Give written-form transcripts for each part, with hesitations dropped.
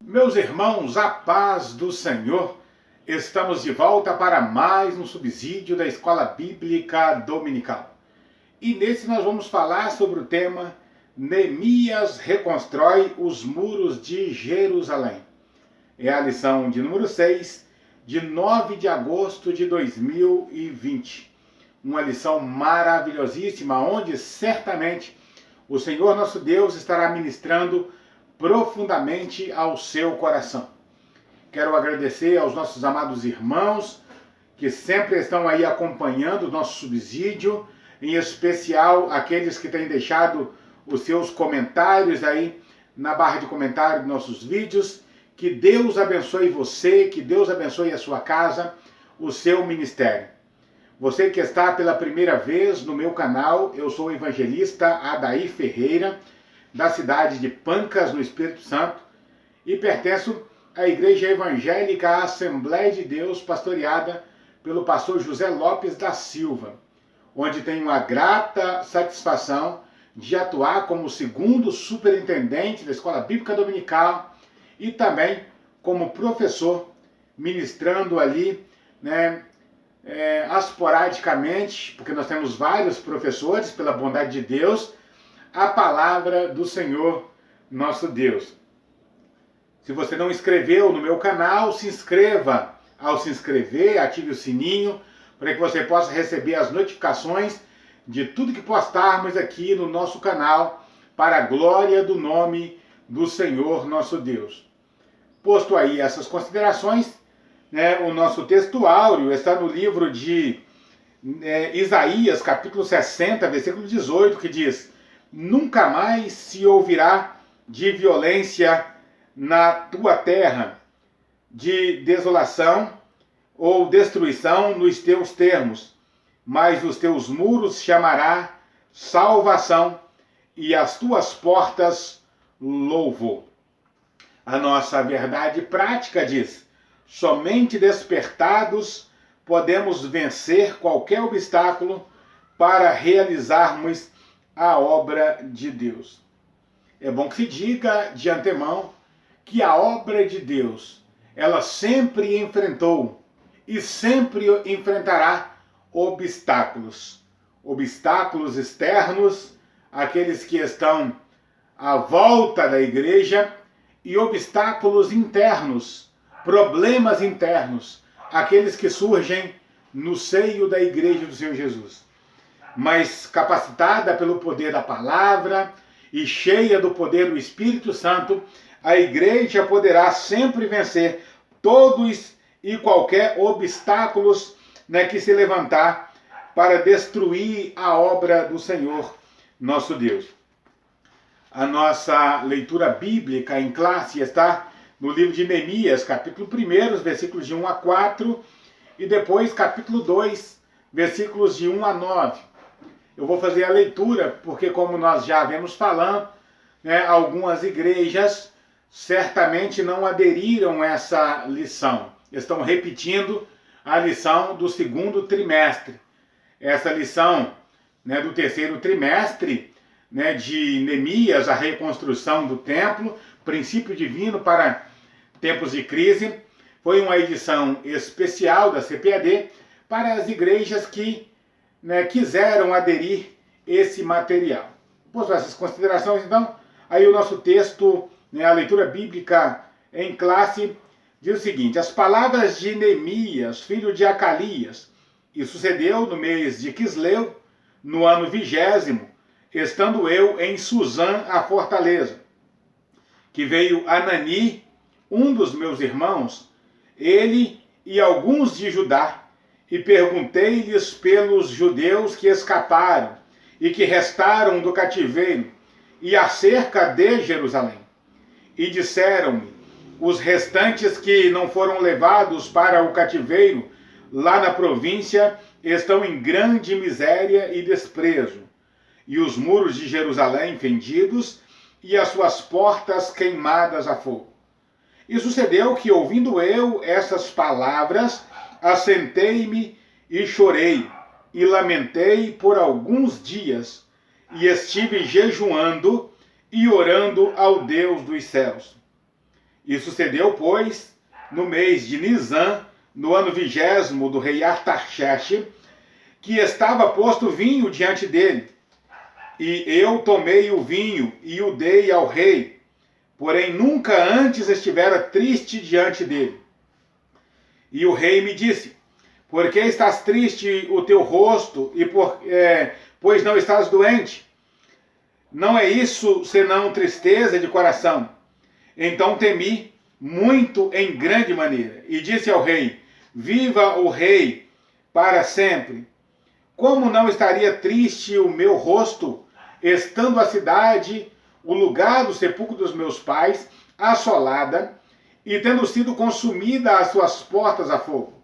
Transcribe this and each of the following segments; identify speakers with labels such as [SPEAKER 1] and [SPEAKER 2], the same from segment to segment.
[SPEAKER 1] Meus irmãos, a paz do Senhor, estamos de volta para mais um subsídio da Escola Bíblica Dominical. E nesse nós vamos falar sobre o tema Neemias reconstrói os muros de Jerusalém. É a lição de número 6, de 9 de agosto de 2020. Uma lição maravilhosíssima, onde certamente o Senhor nosso Deus estará ministrando profundamente ao seu coração. Quero agradecer aos nossos amados irmãos que sempre estão aí acompanhando o nosso subsídio, em especial aqueles que têm deixado os seus comentários aí na barra de comentário dos nossos vídeos. Que Deus abençoe você, que Deus abençoe a sua casa, o seu ministério. Você que está pela primeira vez no meu canal, eu sou o evangelista Adair Ferreira, da cidade de Pancas, no Espírito Santo, e pertenço à Igreja Evangélica Assembleia de Deus, pastoreada pelo pastor José Lopes da Silva, onde tenho a grata satisfação de atuar como segundo superintendente da Escola Bíblica Dominical e também como professor, ministrando ali, esporadicamente, porque nós temos vários professores, pela bondade de Deus, a palavra do Senhor nosso Deus. Se você não inscreveu no meu canal, se inscreva. Ao se inscrever, ative o sininho para que você possa receber as notificações de tudo que postarmos aqui no nosso canal, para a glória do nome do Senhor nosso Deus. Posto aí essas considerações, o nosso texto áureo está no livro de Isaías, capítulo 60, versículo 18, que diz: nunca mais se ouvirá de violência na tua terra, de desolação ou destruição nos teus termos, mas os teus muros chamará salvação e as tuas portas louvor. A nossa verdade prática diz: somente despertados podemos vencer qualquer obstáculo para realizarmos a obra de Deus. É bom que se diga de antemão que a obra de Deus, ela sempre enfrentou e sempre enfrentará obstáculos. Obstáculos externos, aqueles que estão à volta da igreja, e obstáculos internos, problemas internos, aqueles que surgem no seio da igreja do Senhor Jesus. Mas capacitada pelo poder da palavra e cheia do poder do Espírito Santo, a igreja poderá sempre vencer todos e qualquer obstáculos que se levantar para destruir a obra do Senhor nosso Deus. A nossa leitura bíblica em classe está no livro de Neemias, capítulo 1, versículos de 1 a 4, e depois capítulo 2, versículos de 1 a 9. Eu vou fazer a leitura, porque como nós já vemos falando, algumas igrejas certamente não aderiram a essa lição. Estão repetindo a lição do segundo trimestre. Essa lição do terceiro trimestre, de Neemias, a reconstrução do templo, princípio divino para tempos de crise, foi uma edição especial da CPAD para as igrejas que quiseram aderir esse material. Posto essas considerações, então, aí o nosso texto, a leitura bíblica em classe, diz o seguinte: as palavras de Neemias, filho de Acalias, e sucedeu no mês de Quisleu, no ano 20º, estando eu em Suzã, a fortaleza, que veio Anani, um dos meus irmãos, ele e alguns de Judá, e perguntei-lhes pelos judeus que escaparam e que restaram do cativeiro, e acerca de Jerusalém. E disseram-me: os restantes que não foram levados para o cativeiro, lá na província, estão em grande miséria e desprezo, e os muros de Jerusalém fendidos, e as suas portas queimadas a fogo. E sucedeu que, ouvindo eu essas palavras, assentei-me e chorei, e lamentei por alguns dias, e estive jejuando e orando ao Deus dos céus. E sucedeu, pois, no mês de Nisan, no ano 20º do rei Artaxerxes, que estava posto vinho diante dele. E eu tomei o vinho e o dei ao rei, porém nunca antes estivera triste diante dele. E o rei me disse: por que estás triste o teu rosto, pois não estás doente? Não é isso senão tristeza de coração. Então temi muito em grande maneira, e disse ao rei: viva o rei para sempre. Como não estaria triste o meu rosto, estando a cidade, o lugar do sepulcro dos meus pais, assolada, e tendo sido consumida as suas portas a fogo?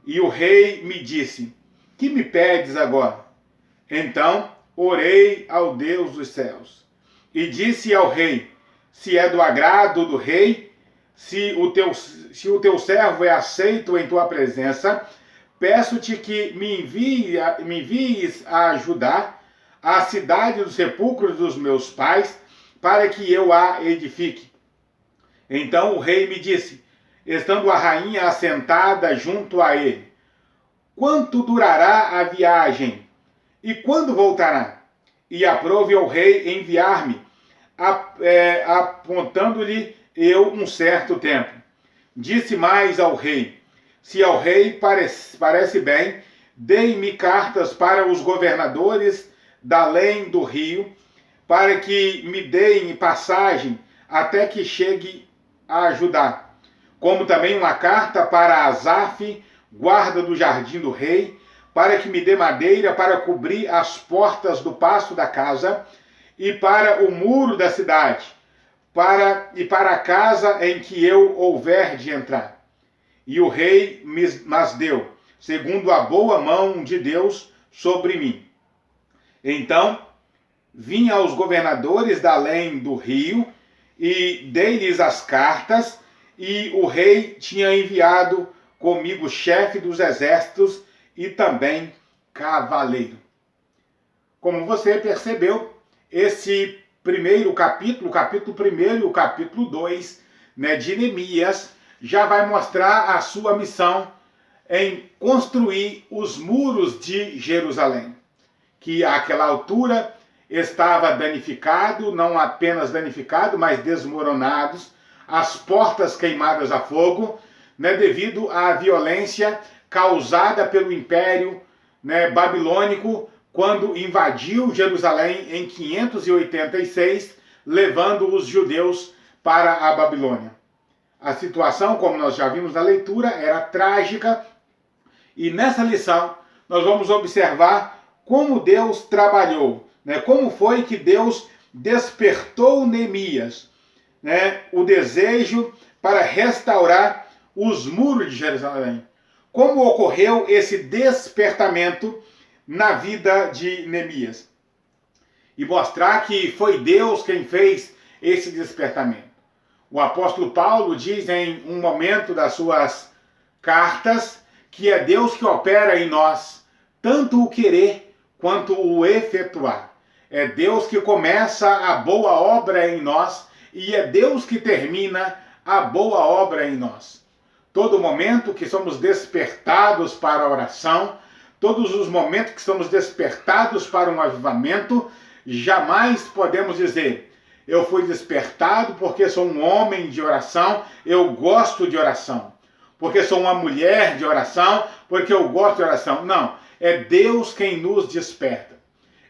[SPEAKER 1] E o rei me disse: que me pedes agora? Então orei ao Deus dos céus, e disse ao rei: se é do agrado do rei, se o teu servo é aceito em tua presença, peço-te que me envies a ajudar a cidade dos sepulcros dos meus pais, para que eu a edifique. Então o rei me disse, estando a rainha assentada junto a ele: quanto durará a viagem? E quando voltará? E aprove ao rei enviar-me, apontando-lhe eu um certo tempo. Disse mais ao rei: se ao rei parece bem, dei-me cartas para os governadores da além do rio, para que me deem passagem até que chegue a Judá, como também uma carta para Asaf, guarda do jardim do rei, para que me dê madeira para cobrir as portas do pasto da casa e para o muro da cidade, para a casa em que eu houver de entrar. E o rei mas deu, segundo a boa mão de Deus sobre mim. Então vim aos governadores da além do rio e dei-lhes as cartas, e o rei tinha enviado comigo chefe dos exércitos e também cavaleiro. Como você percebeu, esse primeiro capítulo, o capítulo 1 e o capítulo 2, de Neemias, já vai mostrar a sua missão em construir os muros de Jerusalém, que àquela altura estava danificado, não apenas danificado, mas desmoronados, as portas queimadas a fogo, devido à violência causada pelo Império Babilônico, quando invadiu Jerusalém em 586, levando os judeus para a Babilônia. A situação, como nós já vimos na leitura, era trágica, e nessa lição nós vamos observar como Deus trabalhou, como foi que Deus despertou Neemias, o desejo para restaurar os muros de Jerusalém. Como ocorreu esse despertamento na vida de Neemias. E mostrar que foi Deus quem fez esse despertamento. O apóstolo Paulo diz em um momento das suas cartas que é Deus que opera em nós, tanto o querer quanto o efetuar. É Deus que começa a boa obra em nós e é Deus que termina a boa obra em nós. Todo momento que somos despertados para a oração, todos os momentos que somos despertados para um avivamento, jamais podemos dizer: eu fui despertado porque sou um homem de oração, eu gosto de oração. Porque sou uma mulher de oração, porque eu gosto de oração. Não, é Deus quem nos desperta.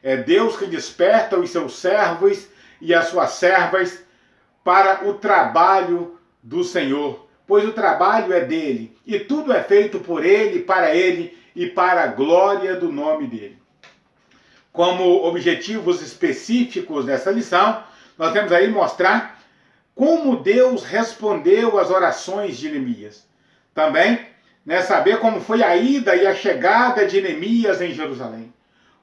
[SPEAKER 1] É Deus que desperta os seus servos e as suas servas para o trabalho do Senhor. Pois o trabalho é dele, e tudo é feito por ele, para ele e para a glória do nome dele. Como objetivos específicos dessa lição, nós temos aí mostrar como Deus respondeu às orações de Neemias. Também, saber como foi a ida e a chegada de Neemias em Jerusalém.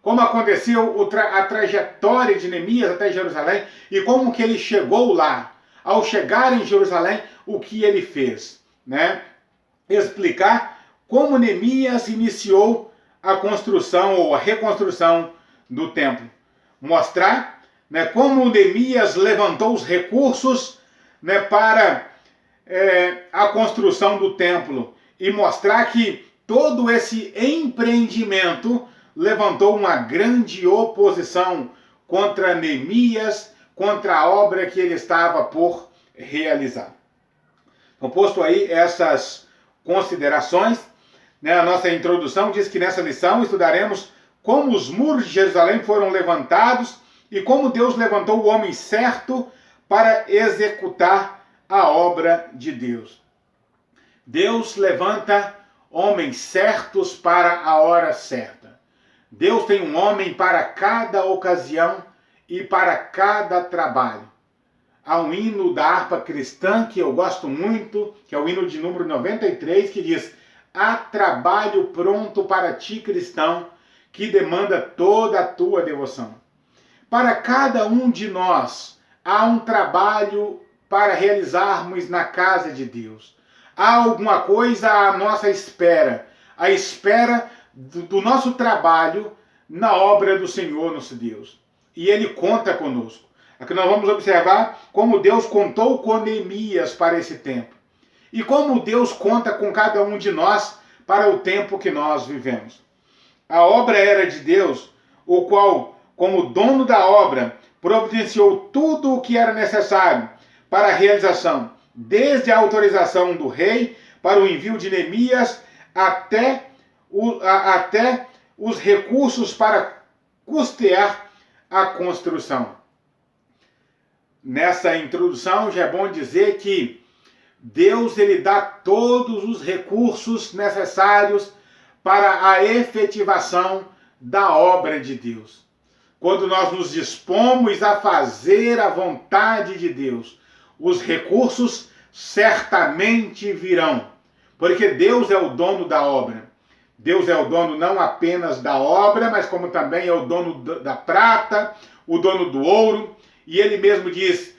[SPEAKER 1] Como aconteceu a trajetória de Neemias até Jerusalém e como que ele chegou lá. Ao chegar em Jerusalém, o que ele fez, Explicar como Neemias iniciou a construção ou a reconstrução do templo. Mostrar, como Neemias levantou os recursos, para a construção do templo e mostrar que todo esse empreendimento levantou uma grande oposição contra Neemias, contra a obra que ele estava por realizar. Então, posto aí essas considerações, né, a nossa introdução diz que nessa lição estudaremos como os muros de Jerusalém foram levantados e como Deus levantou o homem certo para executar a obra de Deus. Deus levanta homens certos para a hora certa. Deus tem um homem para cada ocasião e para cada trabalho. Há um hino da harpa cristã que eu gosto muito, que é o hino de número 93, que diz: há trabalho pronto para ti, cristão, que demanda toda a tua devoção. Para cada um de nós, há um trabalho para realizarmos na casa de Deus. Há alguma coisa à nossa espera, à espera do nosso trabalho na obra do Senhor nosso Deus. E Ele conta conosco. Aqui nós vamos observar como Deus contou com Neemias para esse tempo. E como Deus conta com cada um de nós para o tempo que nós vivemos. A obra era de Deus, o qual, como dono da obra, providenciou tudo o que era necessário para a realização, desde a autorização do rei para o envio de Neemias até os recursos para custear a construção. Nessa introdução já é bom dizer que Deus ele dá todos os recursos necessários para a efetivação da obra de Deus. Quando nós nos dispomos a fazer a vontade de Deus, os recursos certamente virão, porque Deus é o dono da obra. Deus é o dono não apenas da obra, mas como também é o dono da prata, o dono do ouro, e ele mesmo diz,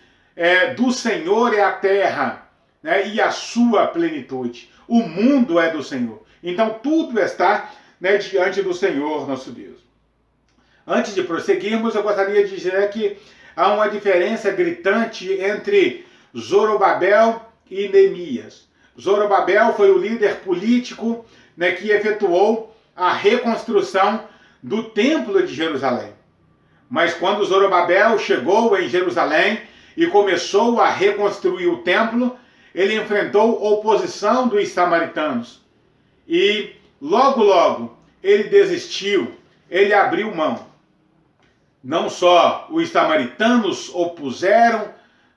[SPEAKER 1] do Senhor é a terra, né, e a sua plenitude. O mundo é do Senhor. Então tudo está, né, diante do Senhor nosso Deus. Antes de prosseguirmos, eu gostaria de dizer que há uma diferença gritante entre Zorobabel e Neemias. Zorobabel foi o líder político, né, que efetuou a reconstrução do templo de Jerusalém. Mas quando Zorobabel chegou em Jerusalém e começou a reconstruir o templo, ele enfrentou oposição dos samaritanos. E logo ele desistiu, ele abriu mão. Não só os samaritanos opuseram,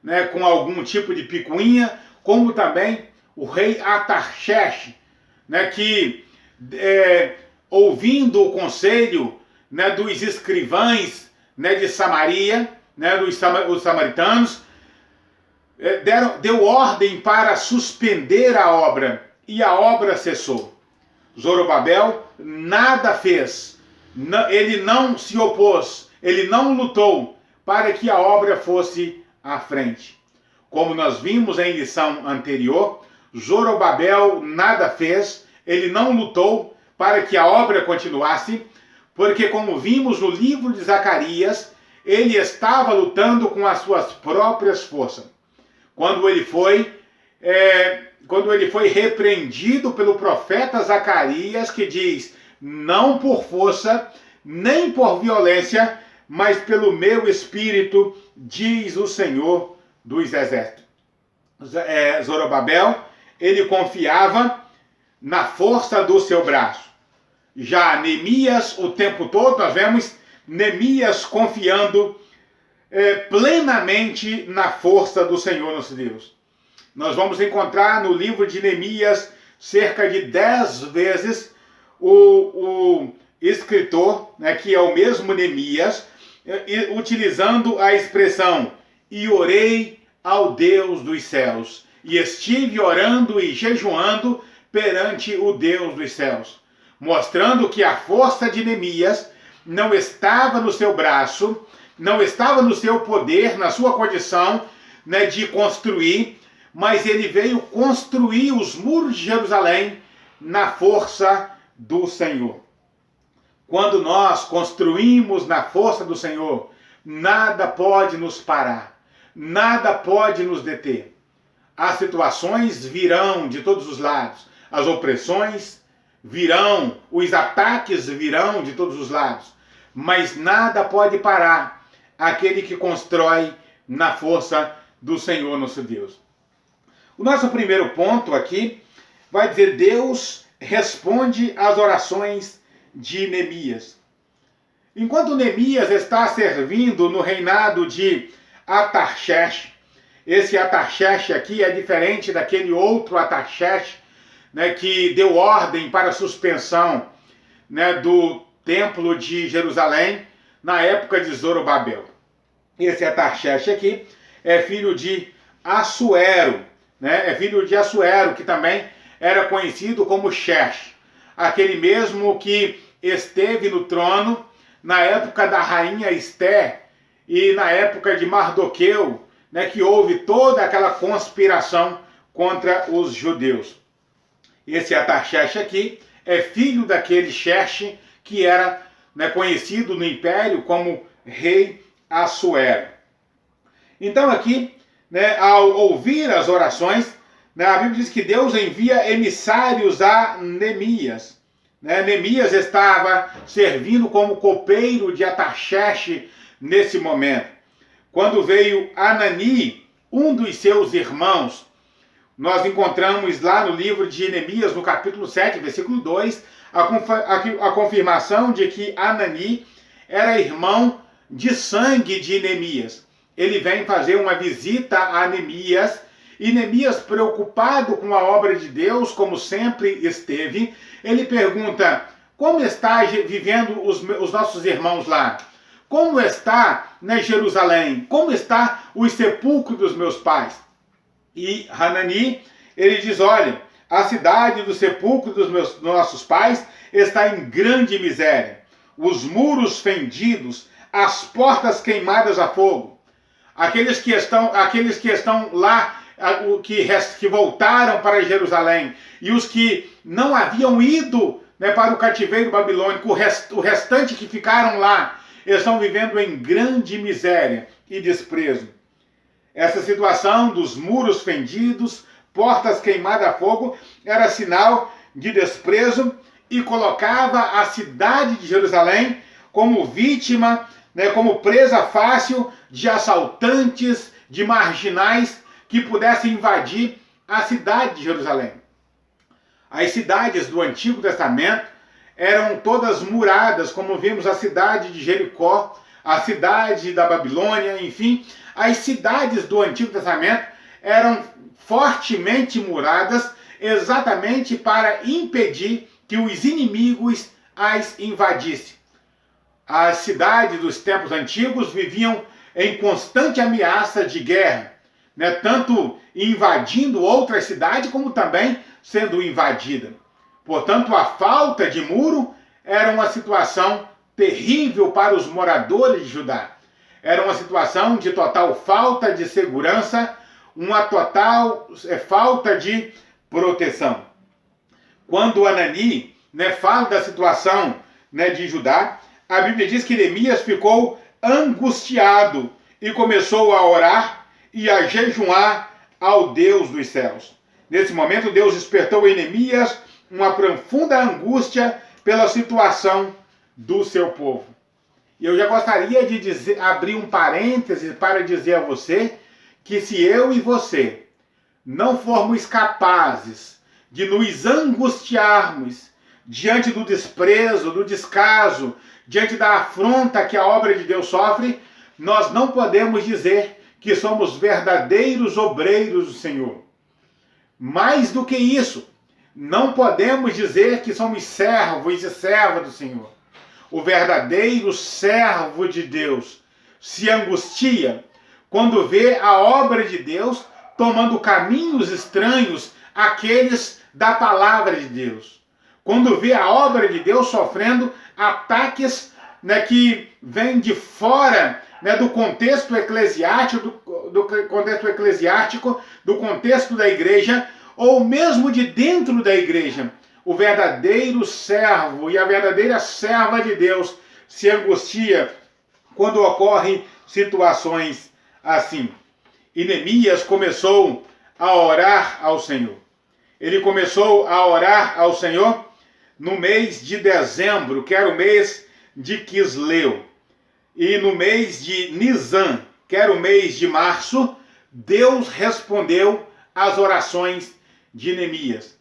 [SPEAKER 1] né, com algum tipo de picuinha, como também o rei Artaxerxes, né, que ouvindo o conselho, né, dos escrivães, né, de Samaria, né, os samaritanos, deu ordem para suspender a obra, e a obra cessou. Zorobabel nada fez, ele não se opôs, ele não lutou para que a obra fosse à frente. Como nós vimos em lição anterior, Zorobabel nada fez, ele não lutou para que a obra continuasse, porque como vimos no livro de Zacarias, ele estava lutando com as suas próprias forças. Quando ele foi repreendido pelo profeta Zacarias, que diz, não por força, nem por violência, mas pelo meu espírito, diz o Senhor dos exércitos. Zorobabel, ele confiava na força do seu braço. Já Neemias, o tempo todo, nós vemos Neemias confiando plenamente na força do Senhor nosso Deus. Nós vamos encontrar no livro de Neemias cerca de 10 vezes o escritor, né, que é o mesmo Neemias, utilizando a expressão, e orei ao Deus dos céus, e estive orando e jejuando perante o Deus dos céus, mostrando que a força de Neemias não estava no seu braço, não estava no seu poder, na sua condição, né, de construir, mas ele veio construir os muros de Jerusalém na força do Senhor. Quando nós construímos na força do Senhor, nada pode nos parar, nada pode nos deter. as situações virão de todos os lados, as opressões virão, os ataques virão de todos os lados, mas nada pode parar aquele que constrói na força do Senhor nosso Deus. O nosso primeiro ponto aqui vai dizer: Deus responde às orações de Neemias. Enquanto Neemias está servindo no reinado de Atarxerxes, esse Atarxerxes aqui é diferente daquele outro Atarxerxes, né, que deu ordem para a suspensão, né, do templo de Jerusalém na época de Zorobabel. Esse Atarxerxes aqui é filho de Assuero, né, é filho de Assuero, que também era conhecido como Xerxes, aquele mesmo que esteve no trono na época da rainha Esté e na época de Mardoqueu, né, que houve toda aquela conspiração contra os judeus. Esse Atarxerxes aqui é filho daquele Xerxes que era, né, conhecido no império como rei Assuero. Então aqui, né, ao ouvir as orações, né, a Bíblia diz que Deus envia emissários a Neemias. Né? Neemias estava servindo como copeiro de Atarxerxes nesse momento. Quando veio Anani, um dos seus irmãos, nós encontramos lá no livro de Neemias, no capítulo 7, versículo 2, a confirmação de que Anani era irmão de sangue de Neemias. Ele vem fazer uma visita a Neemias, e Neemias, preocupado com a obra de Deus, como sempre esteve, ele pergunta: como está vivendo os nossos irmãos lá? Como está, né, Jerusalém? Como está o sepulcro dos meus pais? E Hanani, ele diz: olha, a cidade do sepulcro dos nossos pais está em grande miséria. Os muros fendidos, as portas queimadas a fogo. Aqueles que estão lá, que voltaram para Jerusalém, e os que não haviam ido, né, para o cativeiro babilônico, o restante que ficaram lá, estão vivendo em grande miséria e desprezo. Essa situação dos muros fendidos, portas queimadas a fogo, era sinal de desprezo e colocava a cidade de Jerusalém como vítima, né, como presa fácil de assaltantes, de marginais que pudessem invadir a cidade de Jerusalém. As cidades do Antigo Testamento eram todas muradas, como vimos a cidade de Jericó, a cidade da Babilônia, enfim, as cidades do Antigo Testamento eram fortemente muradas exatamente para impedir que os inimigos as invadissem. As cidades dos tempos antigos viviam em constante ameaça de guerra, né, tanto invadindo outras cidades como também sendo invadida. Portanto, a falta de muro era uma situação terrível para os moradores de Judá. Era uma situação de total falta de segurança, uma total falta de proteção. Quando Anani, né, fala da situação, né, de Judá, a Bíblia diz que Neemias ficou angustiado e começou a orar e a jejuar ao Deus dos céus. Nesse momento, Deus despertou em Neemias uma profunda angústia pela situação do seu povo. E eu já gostaria de abrir um parêntese para dizer a você que se eu e você não formos capazes de nos angustiarmos diante do desprezo, do descaso, diante da afronta que a obra de Deus sofre, nós não podemos dizer que somos verdadeiros obreiros do Senhor. Mais do que isso, não podemos dizer que somos servos e servas do Senhor. O verdadeiro servo de Deus se angustia quando vê a obra de Deus tomando caminhos estranhos àqueles da palavra de Deus. Quando vê a obra de Deus sofrendo ataques, né, que vêm de fora, né, do contexto eclesiástico, do contexto da igreja, ou mesmo de dentro da igreja. O verdadeiro servo e a verdadeira serva de Deus se angustia quando ocorrem situações assim. E Neemias começou a orar ao Senhor. Ele começou a orar ao Senhor no mês de dezembro, que era o mês de Quisleu. E no mês de Nisan, que era o mês de março, Deus respondeu às orações de Neemias.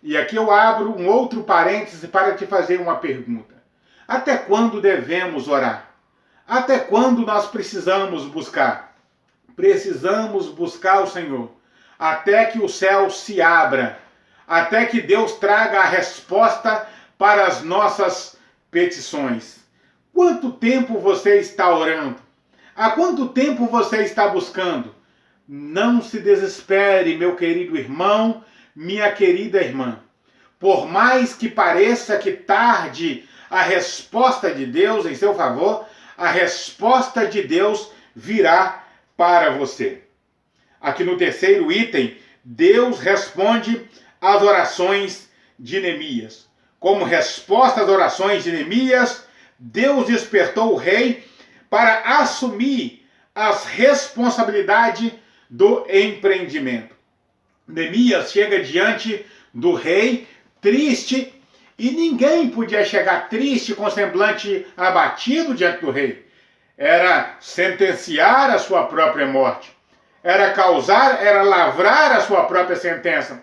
[SPEAKER 1] E aqui eu abro um outro parêntese para te fazer uma pergunta. Até quando devemos orar? Até quando nós precisamos buscar? Precisamos buscar o Senhor até que o céu se abra, até que Deus traga a resposta para as nossas petições. Quanto tempo você está orando? Há quanto tempo você está buscando? Não se desespere, meu querido irmão, minha querida irmã. Por mais que pareça que tarde a resposta de Deus em seu favor, a resposta de Deus virá para você. Aqui no terceiro item, Deus responde às orações de Neemias. Como resposta às orações de Neemias, Deus despertou o rei para assumir as responsabilidades do empreendimento. Neemias chega diante do rei triste, e ninguém podia chegar triste com semblante abatido diante do rei. Era sentenciar a sua própria morte. Era lavrar a sua própria sentença.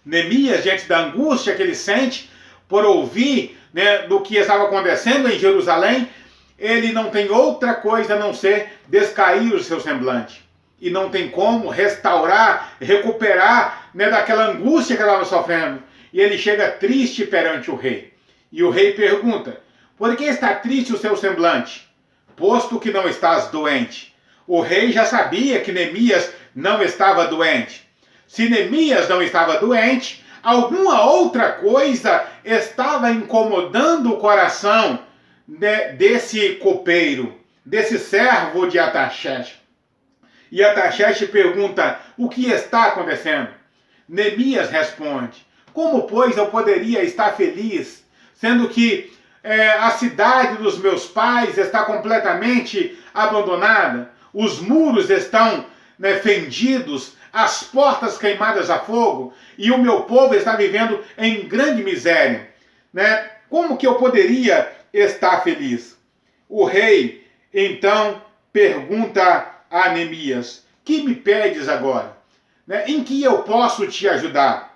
[SPEAKER 1] Neemias, diante da angústia que ele sente por ouvir, do que estava acontecendo em Jerusalém, ele não tem outra coisa a não ser descair o seu semblante. E não tem como restaurar, recuperar daquela angústia que ele estava sofrendo. E ele chega triste perante o rei. E o rei pergunta: por que está triste o seu semblante, posto que não estás doente? O rei já sabia que Neemias não estava doente. Se Neemias não estava doente, alguma outra coisa estava incomodando o coração desse copeiro, desse servo de Artaxerxes. E Artaxerxes pergunta: o que está acontecendo? Neemias responde: como, pois, eu poderia estar feliz, sendo que a cidade dos meus pais está completamente abandonada, os muros estão fendidos, as portas queimadas a fogo, e o meu povo está vivendo em grande miséria. Como que eu poderia estar feliz? O rei, então, pergunta a Neemias: que me pedes agora? Em que eu posso te ajudar?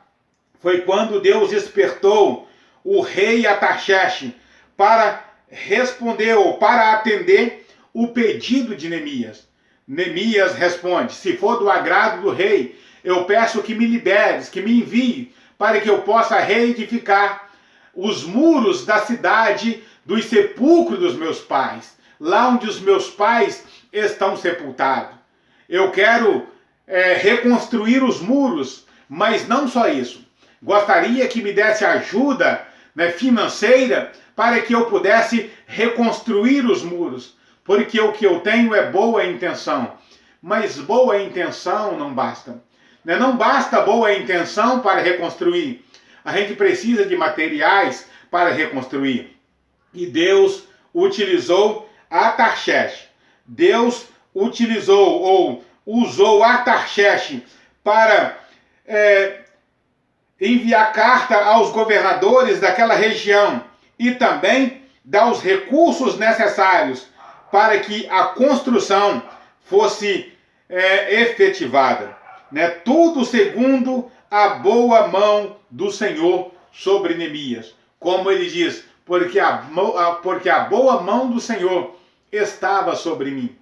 [SPEAKER 1] Foi quando Deus despertou o rei Artaxerxes para responder ou para atender o pedido de Neemias. Neemias responde: se for do agrado do rei, eu peço que me liberes, que me envie, para que eu possa reedificar os muros da cidade dos sepulcros dos meus pais, lá onde os meus pais estão sepultados. Eu quero reconstruir os muros, mas não só isso. Gostaria que me desse ajuda financeira para que eu pudesse reconstruir os muros, porque o que eu tenho é boa intenção. Mas boa intenção não basta. Não basta boa intenção para reconstruir. A gente precisa de materiais para reconstruir. E Deus utilizou Artaxerxes. Deus utilizou ou usou Artaxerxes para enviar carta aos governadores daquela região e também dar os recursos necessários para que a construção fosse efetivada. Tudo segundo a boa mão do Senhor sobre Neemias. Como ele diz: porque a boa mão do Senhor estava sobre mim.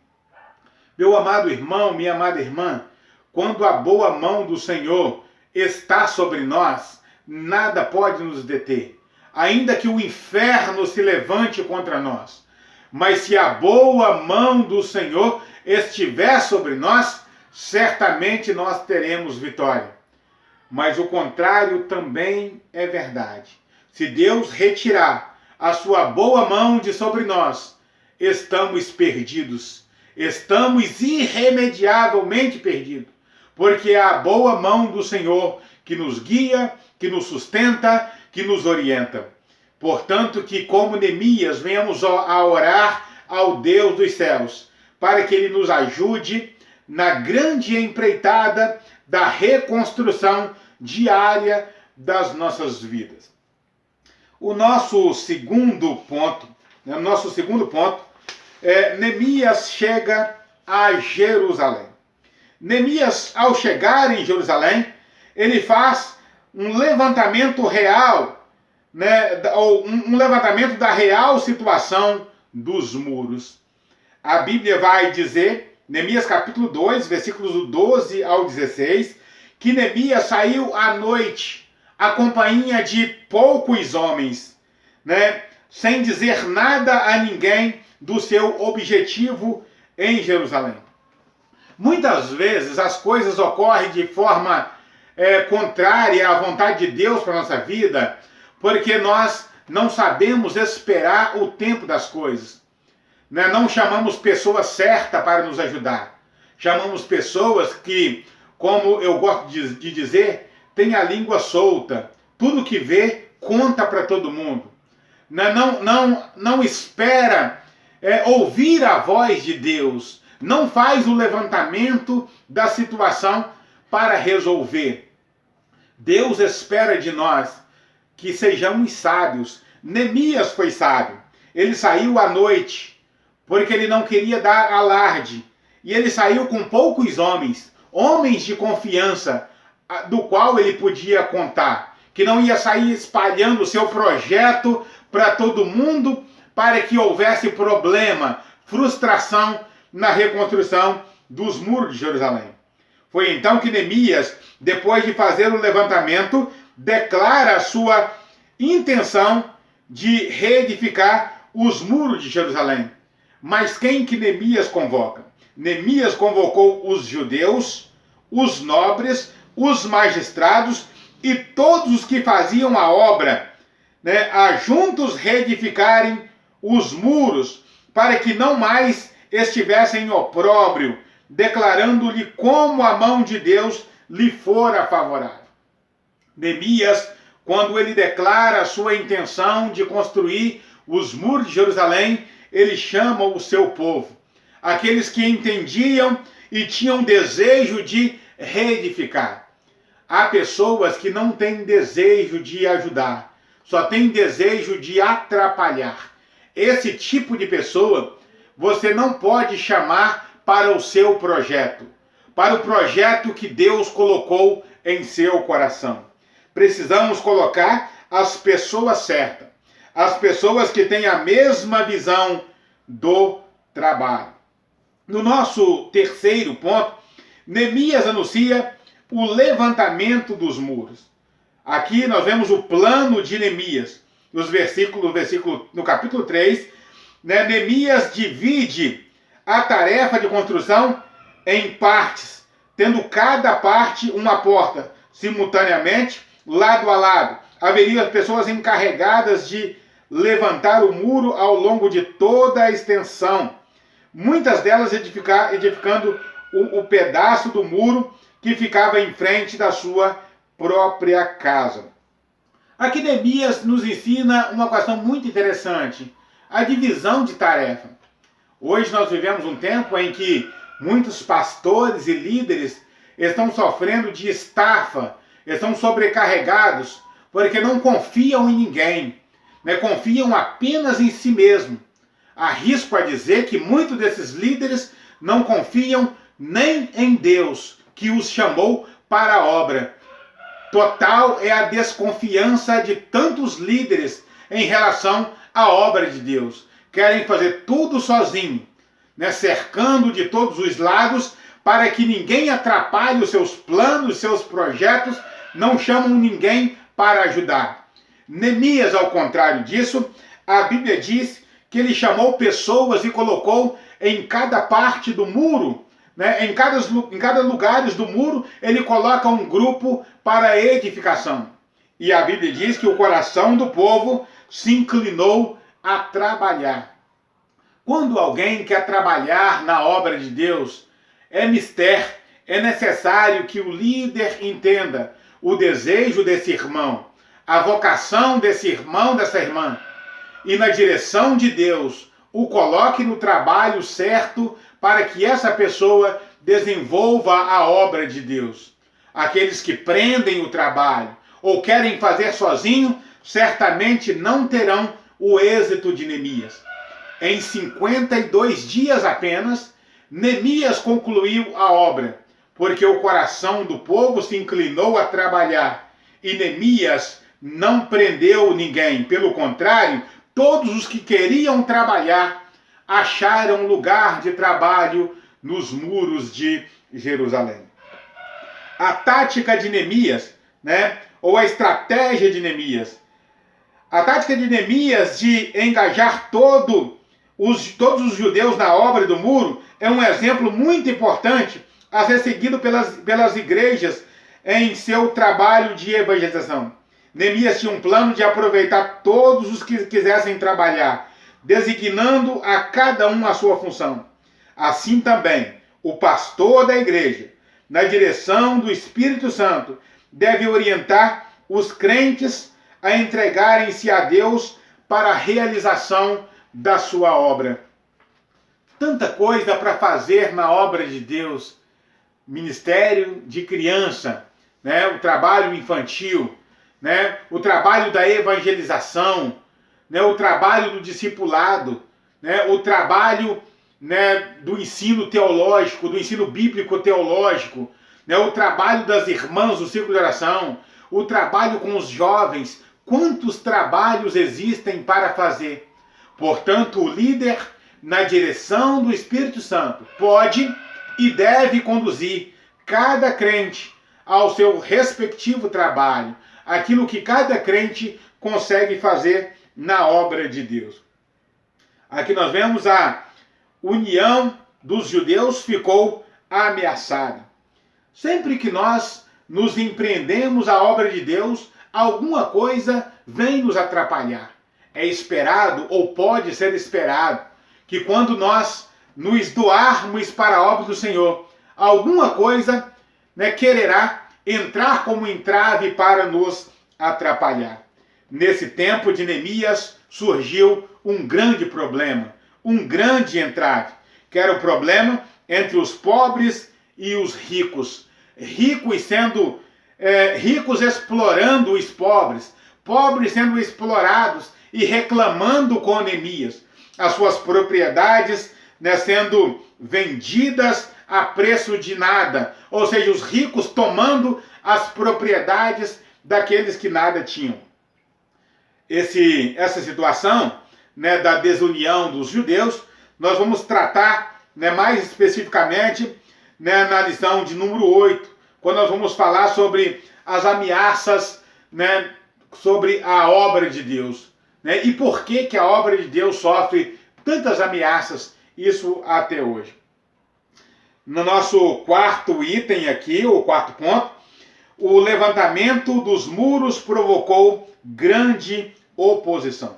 [SPEAKER 1] Meu amado irmão, minha amada irmã, quando a boa mão do Senhor está sobre nós, nada pode nos deter. Ainda que o inferno se levante contra nós. Mas se a boa mão do Senhor estiver sobre nós, certamente nós teremos vitória. Mas o contrário também é verdade. Se Deus retirar a sua boa mão de sobre nós, estamos perdidos. Estamos irremediavelmente perdidos. Porque é a boa mão do Senhor que nos guia, que nos sustenta, que nos orienta. Portanto, que como Neemias venhamos a orar ao Deus dos céus, para que Ele nos ajude na grande empreitada da reconstrução diária das nossas vidas. O nosso segundo ponto, Neemias chega a Jerusalém. Neemias, ao chegar em Jerusalém, ele faz um levantamento real, um levantamento da real situação dos muros. A Bíblia vai dizer, Neemias capítulo 2, versículos do 12 ao 16, que Neemias saiu à noite, a companhia de poucos homens, sem dizer nada a ninguém do seu objetivo em Jerusalém. Muitas vezes as coisas ocorrem de forma contrária à vontade de Deus para a nossa vida, porque nós não sabemos esperar o tempo das coisas. Não chamamos pessoas certas para nos ajudar. Chamamos pessoas que, como eu gosto de dizer, tem a língua solta. Tudo que vê, conta para todo mundo. Não espera ouvir a voz de Deus. Não faz o levantamento da situação para resolver. Deus espera de nós que sejamos sábios. Neemias foi sábio. Ele saiu à noite, porque ele não queria dar alarde. E ele saiu com poucos homens de confiança, do qual ele podia contar, que não ia sair espalhando o seu projeto para todo mundo, para que houvesse problema, frustração na reconstrução dos muros de Jerusalém. Foi então que Neemias, depois de fazer o levantamento, declara a sua intenção de reedificar os muros de Jerusalém. Mas quem que Neemias convoca? Neemias convocou os judeus, os nobres, os magistrados e todos os que faziam a obra, a juntos reedificarem os muros, para que não mais estivessem em opróbrio, declarando-lhe como a mão de Deus lhe fora favorável. Neemias, quando ele declara a sua intenção de construir os muros de Jerusalém, ele chama o seu povo, aqueles que entendiam e tinham desejo de reedificar. Há pessoas que não têm desejo de ajudar, só têm desejo de atrapalhar. Esse tipo de pessoa você não pode chamar para o seu projeto, para o projeto que Deus colocou em seu coração. Precisamos colocar as pessoas certas, as pessoas que têm a mesma visão do trabalho. No nosso terceiro ponto, Neemias anuncia o levantamento dos muros. Aqui nós vemos o plano de Neemias. No capítulo 3, Neemias divide a tarefa de construção em partes, tendo cada parte uma porta, simultaneamente, lado a lado. Haveria pessoas encarregadas de levantar o muro ao longo de toda a extensão. Muitas delas edificando o pedaço do muro que ficava em frente da sua própria casa. Aqui Neemias nos ensina uma questão muito interessante, a divisão de tarefa. Hoje nós vivemos um tempo em que muitos pastores e líderes estão sofrendo de estafa, estão sobrecarregados, porque não confiam em ninguém, confiam apenas em si mesmo. Arrisco a dizer que muitos desses líderes não confiam nem em Deus, que os chamou para a obra. Total é a desconfiança de tantos líderes em relação à obra de Deus. Querem fazer tudo sozinho, cercando de todos os lados para que ninguém atrapalhe os seus planos, seus projetos, não chamam ninguém para ajudar. Neemias, ao contrário disso, a Bíblia diz que ele chamou pessoas e colocou em cada parte do muro, em cada lugar do muro, ele coloca um grupo para a edificação. E a Bíblia diz que o coração do povo se inclinou a trabalhar. Quando alguém quer trabalhar na obra de Deus, é necessário que o líder entenda o desejo desse irmão, a vocação desse irmão, dessa irmã, e na direção de Deus, o coloque no trabalho certo para que essa pessoa desenvolva a obra de Deus. Aqueles que prendem o trabalho ou querem fazer sozinho, certamente não terão o êxito de Neemias. Em 52 dias apenas, Neemias concluiu a obra, porque o coração do povo se inclinou a trabalhar, e Neemias não prendeu ninguém. Pelo contrário, todos os que queriam trabalhar acharam lugar de trabalho nos muros de Jerusalém. A tática de Neemias, ou a estratégia de Neemias, a tática de Neemias de engajar todos os judeus na obra do muro é um exemplo muito importante a ser seguido pelas igrejas em seu trabalho de evangelização. Neemias tinha um plano de aproveitar todos os que quisessem trabalhar, designando a cada um a sua função. Assim também, o pastor da igreja, na direção do Espírito Santo, deve orientar os crentes a entregarem-se a Deus para a realização da sua obra. Tanta coisa para fazer na obra de Deus. Ministério de criança, o trabalho infantil, o trabalho da evangelização, o trabalho do discipulado, o trabalho do ensino teológico, do ensino bíblico teológico, o trabalho das irmãs do círculo de oração, o trabalho com os jovens. Quantos trabalhos existem para fazer? Portanto, o líder, na direção do Espírito Santo, pode e deve conduzir cada crente ao seu respectivo trabalho, aquilo que cada crente consegue fazer na obra de Deus. Aqui nós vemos a união dos judeus ficou ameaçada. Sempre que nós nos empreendemos a obra de Deus, alguma coisa vem nos atrapalhar. É esperado, ou pode ser esperado, que quando nós nos doarmos para a obra do Senhor, alguma coisa quererá entrar como entrave para nos atrapalhar. Nesse tempo de Neemias surgiu um grande problema, um grande entrave, que era o problema entre os pobres e os ricos. Ricos explorando os pobres, pobres sendo explorados e reclamando com Neemias, as suas propriedades sendo vendidas a preço de nada, ou seja, os ricos tomando as propriedades daqueles que nada tinham. Essa situação da desunião dos judeus, nós vamos tratar mais especificamente na lição de número 8, quando nós vamos falar sobre as ameaças sobre a obra de Deus. E por que a obra de Deus sofre tantas ameaças, isso até hoje. No nosso quarto item aqui, o quarto ponto, o levantamento dos muros provocou grande oposição.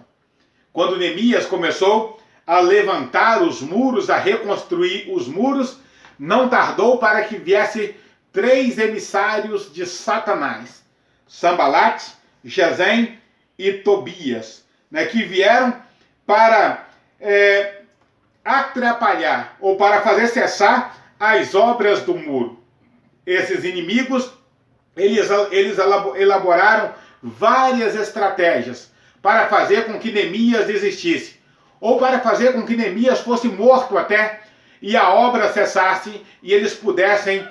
[SPEAKER 1] Quando Neemias começou a levantar os muros, a reconstruir os muros, não tardou para que viesse 3 emissários de Satanás, Sanbalat, Gesem e Tobias, que vieram para atrapalhar ou para fazer cessar as obras do muro. Esses inimigos, eles elaboraram várias estratégias para fazer com que Neemias desistisse, ou para fazer com que Neemias fosse morto até, e a obra cessasse e eles pudessem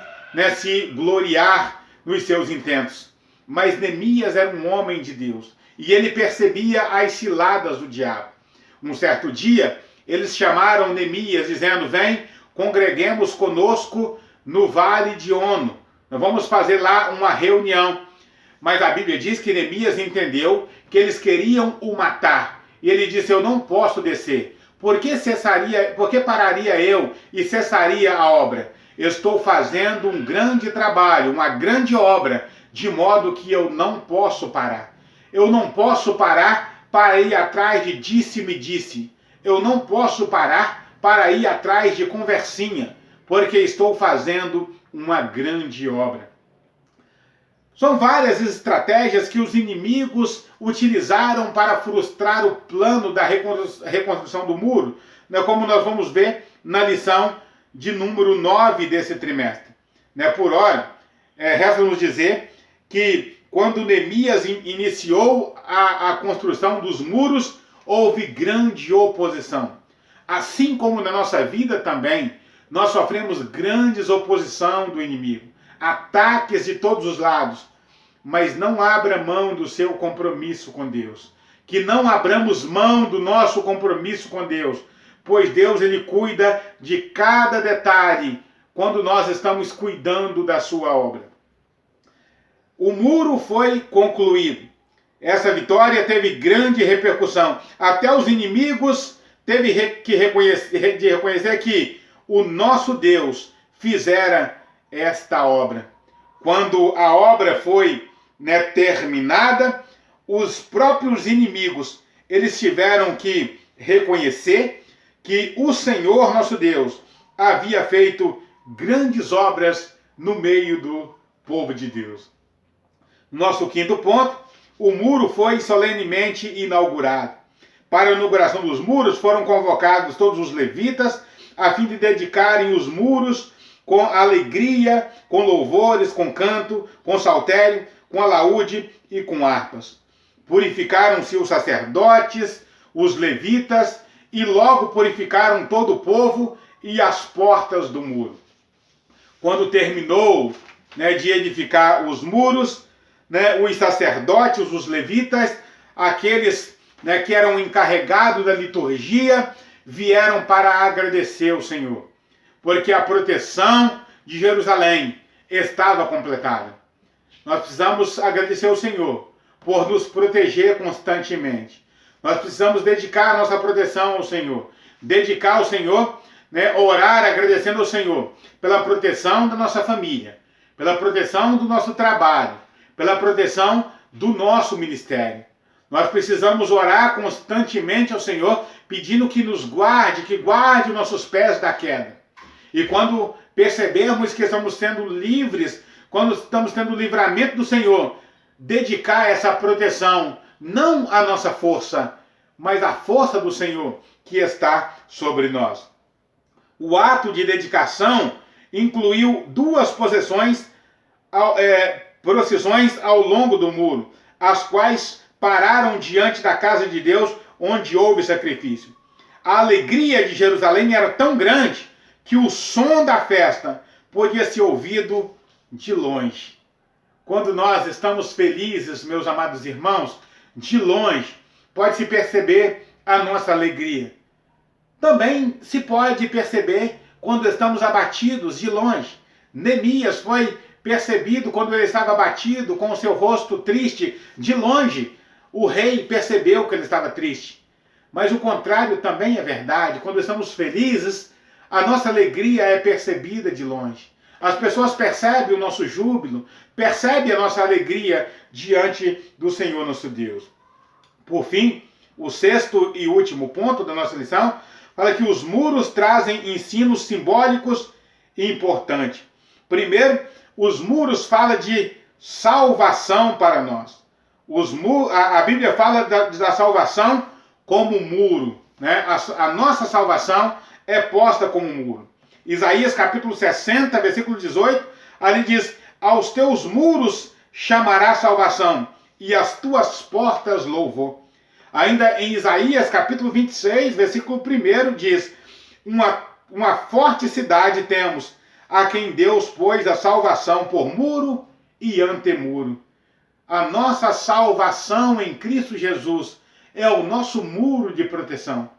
[SPEAKER 1] se gloriar nos seus intentos. Mas Neemias era um homem de Deus e ele percebia as ciladas do diabo. Um certo dia, eles chamaram Neemias dizendo: vem, congreguemos conosco no vale de Ono. Nós vamos fazer lá uma reunião. Mas a Bíblia diz que Neemias entendeu que eles queriam o matar. E ele disse: eu não posso descer. Por que pararia eu e cessaria a obra? Eu estou fazendo um grande trabalho, uma grande obra, de modo que eu não posso parar. Eu não posso parar para ir atrás de disse-me-disse. Eu não posso parar para ir atrás de conversinha, porque estou fazendo uma grande obra. São várias estratégias que os inimigos utilizaram para frustrar o plano da reconstrução do muro, como nós vamos ver na lição de número 9 desse trimestre. Né? Por hora, resta-nos dizer que quando Neemias iniciou a construção dos muros, houve grande oposição. Assim como na nossa vida também, nós sofremos grandes oposição do inimigo, ataques de todos os lados. Mas não abra mão do seu compromisso com Deus. Que não abramos mão do nosso compromisso com Deus, pois Deus ele cuida de cada detalhe quando nós estamos cuidando da sua obra. O muro foi concluído. Essa vitória teve grande repercussão. Até os inimigos teve que reconhecer que o nosso Deus fizera esta obra. Quando a obra foi terminada, os próprios inimigos eles tiveram que reconhecer que o Senhor nosso Deus havia feito grandes obras no meio do povo de Deus. Nosso quinto ponto, o muro foi solenemente inaugurado. Para a inauguração dos muros foram convocados todos os levitas a fim de dedicarem os muros com alegria, com louvores, com canto, com saltério, com alaúde e com harpas. Purificaram-se os sacerdotes, os levitas, e logo purificaram todo o povo e as portas do muro. Quando terminou de edificar os muros, os sacerdotes, os levitas, aqueles que eram encarregados da liturgia, vieram para agradecer ao Senhor, porque a proteção de Jerusalém estava completada. Nós precisamos agradecer ao Senhor por nos proteger constantemente. Nós precisamos dedicar a nossa proteção ao Senhor. Dedicar ao Senhor, orar agradecendo ao Senhor pela proteção da nossa família, pela proteção do nosso trabalho, pela proteção do nosso ministério. Nós precisamos orar constantemente ao Senhor, pedindo que nos guarde, que guarde os nossos pés da queda. E quando percebermos que estamos sendo livres, quando estamos tendo o livramento do Senhor, dedicar essa proteção, não à nossa força, mas à força do Senhor que está sobre nós. O ato de dedicação incluiu duas procissões ao longo do muro, as quais pararam diante da casa de Deus, onde houve sacrifício. A alegria de Jerusalém era tão grande que o som da festa podia ser ouvido de longe. Quando nós estamos felizes, meus amados irmãos, de longe, pode-se perceber a nossa alegria. Também se pode perceber quando estamos abatidos de longe. Neemias foi percebido quando ele estava abatido, com o seu rosto triste, de longe. O rei percebeu que ele estava triste. Mas o contrário também é verdade. Quando estamos felizes, a nossa alegria é percebida de longe. As pessoas percebem o nosso júbilo, percebem a nossa alegria diante do Senhor nosso Deus. Por fim, o sexto e último ponto da nossa lição fala que os muros trazem ensinos simbólicos e importantes. Primeiro, os muros falam de salvação para nós. A Bíblia fala da salvação como muro. A nossa salvação é posta como muro. Isaías capítulo 60, versículo 18, ali diz: aos teus muros chamará salvação, e as tuas portas louvor. Ainda em Isaías capítulo 26, versículo 1, diz: uma forte cidade temos, a quem Deus pôs a salvação por muro e antemuro. A nossa salvação em Cristo Jesus é o nosso muro de proteção.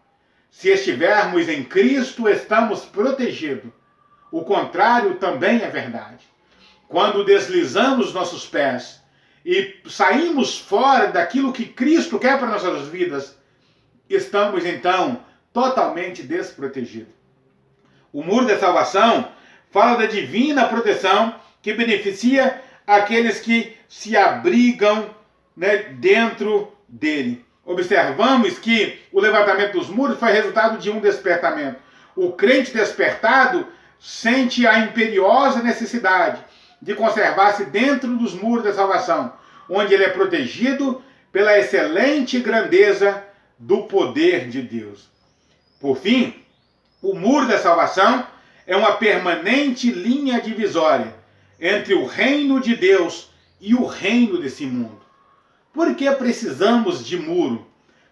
[SPEAKER 1] Se estivermos em Cristo, estamos protegidos. O contrário também é verdade. Quando deslizamos nossos pés e saímos fora daquilo que Cristo quer para nossas vidas, estamos então totalmente desprotegidos. O muro da salvação fala da divina proteção que beneficia aqueles que se abrigam dentro dele. Observamos que o levantamento dos muros foi resultado de um despertamento. O crente despertado sente a imperiosa necessidade de conservar-se dentro dos muros da salvação, onde ele é protegido pela excelente grandeza do poder de Deus. Por fim, o muro da salvação é uma permanente linha divisória entre o reino de Deus e o reino desse mundo. Por que precisamos de muro?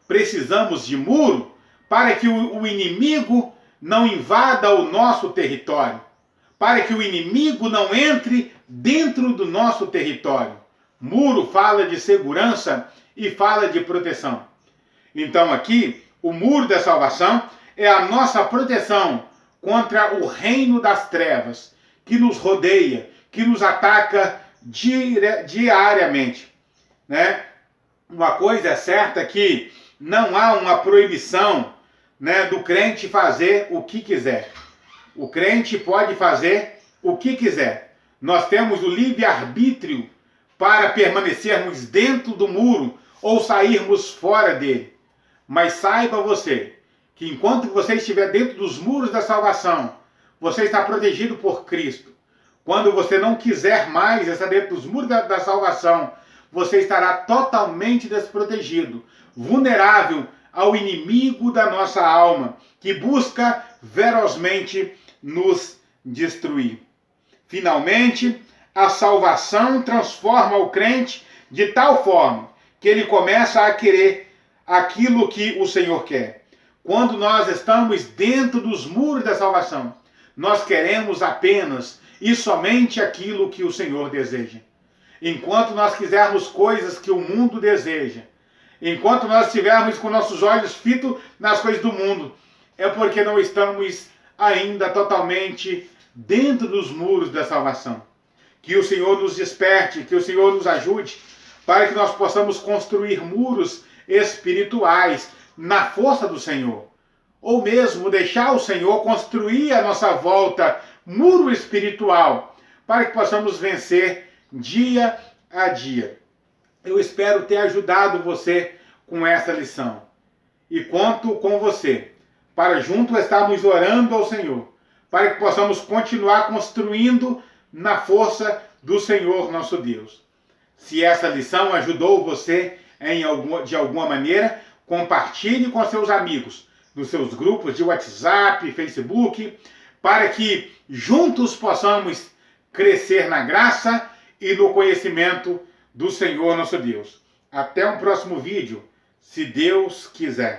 [SPEAKER 1] Precisamos de muro para que o inimigo não invada o nosso território, para que o inimigo não entre dentro do nosso território. Muro fala de segurança e fala de proteção. Então aqui, o muro da salvação é a nossa proteção contra o reino das trevas, que nos rodeia, que nos ataca diariamente, né? Uma coisa é certa, que não há uma proibição, né, do crente fazer o que quiser. O crente pode fazer o que quiser. Nós temos o livre-arbítrio para permanecermos dentro do muro ou sairmos fora dele. Mas saiba você que enquanto você estiver dentro dos muros da salvação, você está protegido por Cristo. Quando você não quiser mais estar dentro dos muros da salvação, você estará totalmente desprotegido, vulnerável ao inimigo da nossa alma, que busca ferozmente nos destruir. Finalmente, a salvação transforma o crente de tal forma que ele começa a querer aquilo que o Senhor quer. Quando nós estamos dentro dos muros da salvação, nós queremos apenas e somente aquilo que o Senhor deseja. Enquanto nós quisermos coisas que o mundo deseja, enquanto nós estivermos com nossos olhos fitos nas coisas do mundo, é porque não estamos ainda totalmente dentro dos muros da salvação. Que o Senhor nos desperte, que o Senhor nos ajude, para que nós possamos construir muros espirituais na força do Senhor. Ou mesmo deixar o Senhor construir à nossa volta muro espiritual, para que possamos vencer dia a dia. Eu espero ter ajudado você com essa lição. E conto com você, para juntos estarmos orando ao Senhor, para que possamos continuar construindo na força do Senhor nosso Deus. Se essa lição ajudou você de alguma maneira, compartilhe com seus amigos, nos seus grupos de WhatsApp, Facebook, para que juntos possamos crescer na graça e no conhecimento do Senhor nosso Deus. Até um próximo vídeo, se Deus quiser.